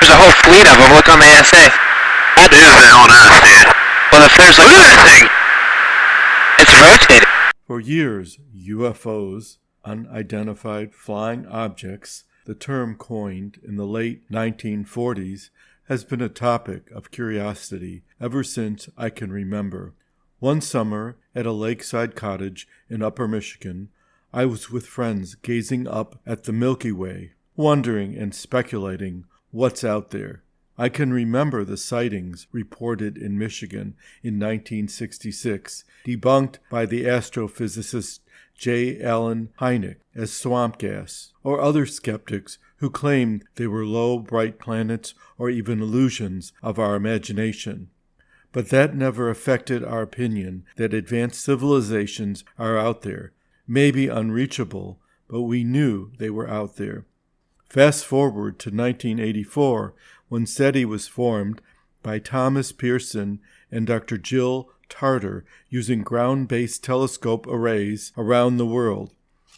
there's a whole fleet of them. Look on the ASA. That is on us, dude. Well, if there's like... Look at that thing! It's rotating. For years, UFOs, unidentified flying objects, the term coined in the late 1940s, has been a topic of curiosity ever since I can remember. One summer, at a lakeside cottage in Upper Michigan, I was with friends gazing up at the Milky Way, wondering and speculating what's out there. I can remember the sightings reported in Michigan in 1966, debunked by the astrophysicist J. Allen Hynek as swamp gas, or other skeptics who claimed they were low, bright planets or even illusions of our imagination. But that never affected our opinion that advanced civilizations are out there, maybe unreachable, but we knew they were out there. Fast forward to 1984, when Seti was formed by Thomas Pearson and Dr. Jill Tarter using ground-based telescope arrays around the world.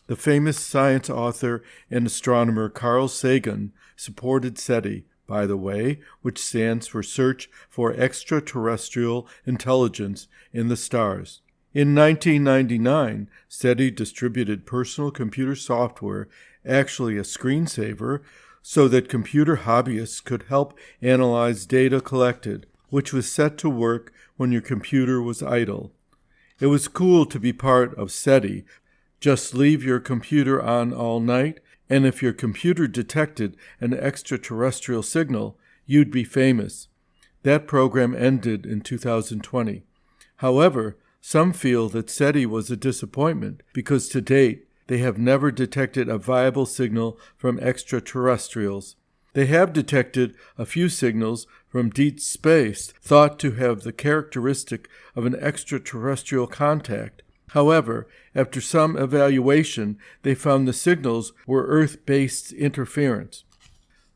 The famous science author and astronomer Carl Sagan supported Seti, by the way, which stands for Search for Extraterrestrial Intelligence in the Stars. In 1999, Seti distributed personal computer software, actually a screensaver, so that computer hobbyists could help analyze data collected, which was set to work when your computer was idle. It was cool to be part of Seti. Just leave your computer on all night, and if your computer detected an extraterrestrial signal, you'd be famous. That program ended in 2020. However, some feel that Seti was a disappointment because to date, they have never detected a viable signal from extraterrestrials. They have detected a few signals from deep space thought to have the characteristic of an extraterrestrial contact. However, after some evaluation, they found the signals were Earth-based interference.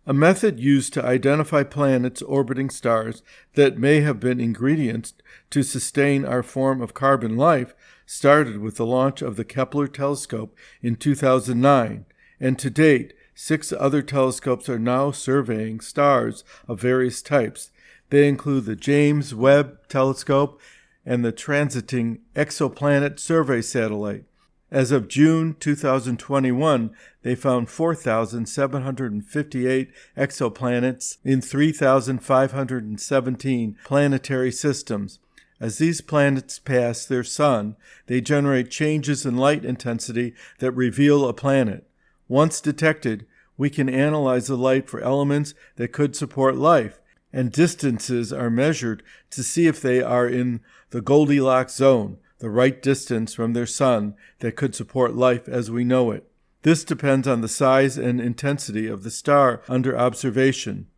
A method used to identify planets orbiting stars that may have been ingredients to sustain our form of carbon life started with the launch of the Kepler telescope in 2009, and to date, 6 other telescopes are now surveying stars of various types. They include the James Webb Telescope and the transiting Exoplanet survey satellite. As of June 2021, they found 4,758 exoplanets in 3,517 planetary systems. As these planets pass their sun, they generate changes in light intensity that reveal a planet. Once detected, we can analyze the light for elements that could support life, and distances are measured to see if they are in the Goldilocks zone, the right distance from their sun that could support life as we know it. This depends on the size and intensity of the star under observation.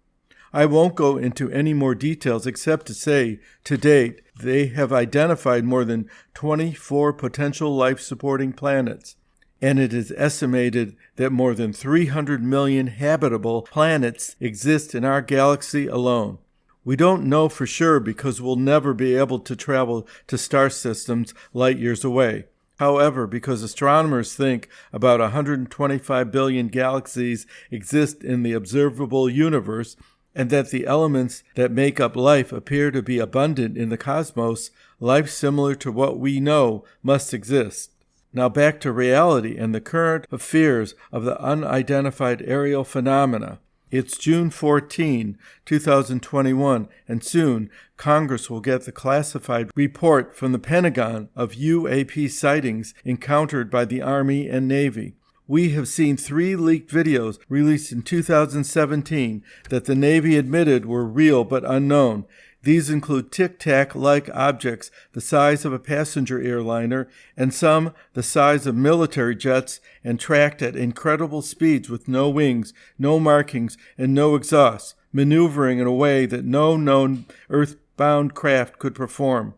I won't go into any more details except to say, to date, they have identified more than 24 potential life-supporting planets, and it is estimated that more than 300 million habitable planets exist in our galaxy alone. We don't know for sure because we'll never be able to travel to star systems light years away. However, because astronomers think about 125 billion galaxies exist in the observable universe, and that the elements that make up life appear to be abundant in the cosmos, life similar to what we know must exist. Now back to reality and the current affairs of the unidentified aerial phenomena. It's June 14, 2021, and soon Congress will get the classified report from the Pentagon of UAP sightings encountered by the Army and Navy. We have seen 3 leaked videos released in 2017 that the Navy admitted were real but unknown. These include Tic Tac-like objects the size of a passenger airliner and some the size of military jets and tracked at incredible speeds with no wings, no markings, and no exhaust, maneuvering in a way that no known earthbound craft could perform.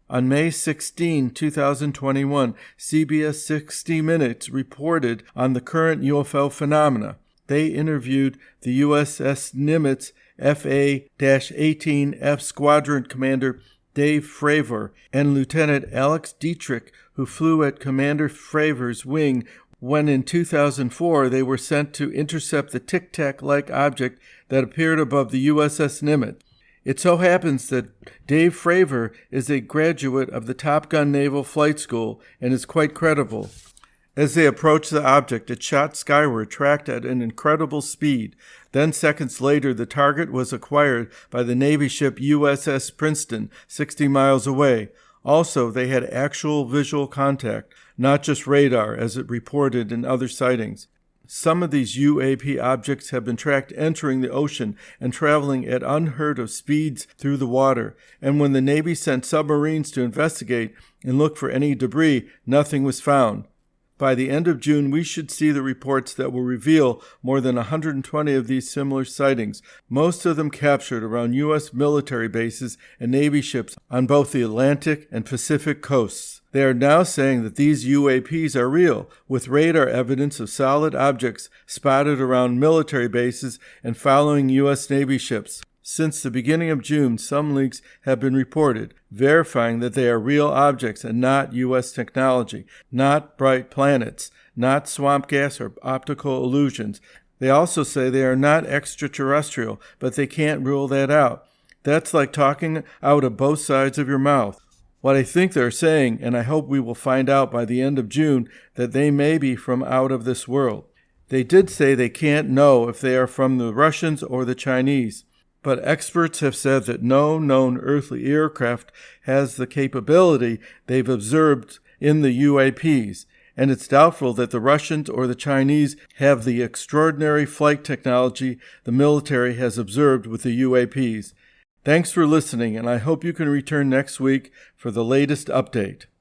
On May 16, 2021, CBS 60 Minutes reported on the current UFO phenomena. They interviewed the USS Nimitz FA-18F Squadron Commander Dave Fravor and Lieutenant Alex Dietrich, who flew at Commander Fravor's wing when in 2004 they were sent to intercept the Tic Tac-like object that appeared above the USS Nimitz. It so happens that Dave Fravor is a graduate of the Top Gun Naval Flight School and is quite credible. As they approached the object, it shot skyward, tracked at an incredible speed. Then seconds later, the target was acquired by the Navy ship USS Princeton, 60 miles away. Also, they had actual visual contact, not just radar, as it reported in other sightings. Some of these UAP objects have been tracked entering the ocean and traveling at unheard of speeds through the water, and when the Navy sent submarines to investigate and look for any debris, nothing was found. By the end of June, we should see the reports that will reveal more than 120 of these similar sightings, most of them captured around U.S. military bases and Navy ships on both the Atlantic and Pacific coasts. They are now saying that these UAPs are real, with radar evidence of solid objects spotted around military bases and following U.S. Navy ships. Since the beginning of June, some leaks have been reported, verifying that they are real objects and not U.S. technology, not bright planets, not swamp gas or optical illusions. They also say they are not extraterrestrial, but they can't rule that out. That's like talking out of both sides of your mouth. What I think they're saying, and I hope we will find out by the end of June, that they may be from out of this world. They did say they can't know if they are from the Russians or the Chinese. But experts have said that no known earthly aircraft has the capability they've observed in the UAPs, and it's doubtful that the Russians or the Chinese have the extraordinary flight technology the military has observed with the UAPs. Thanks for listening, and I hope you can return next week for the latest update.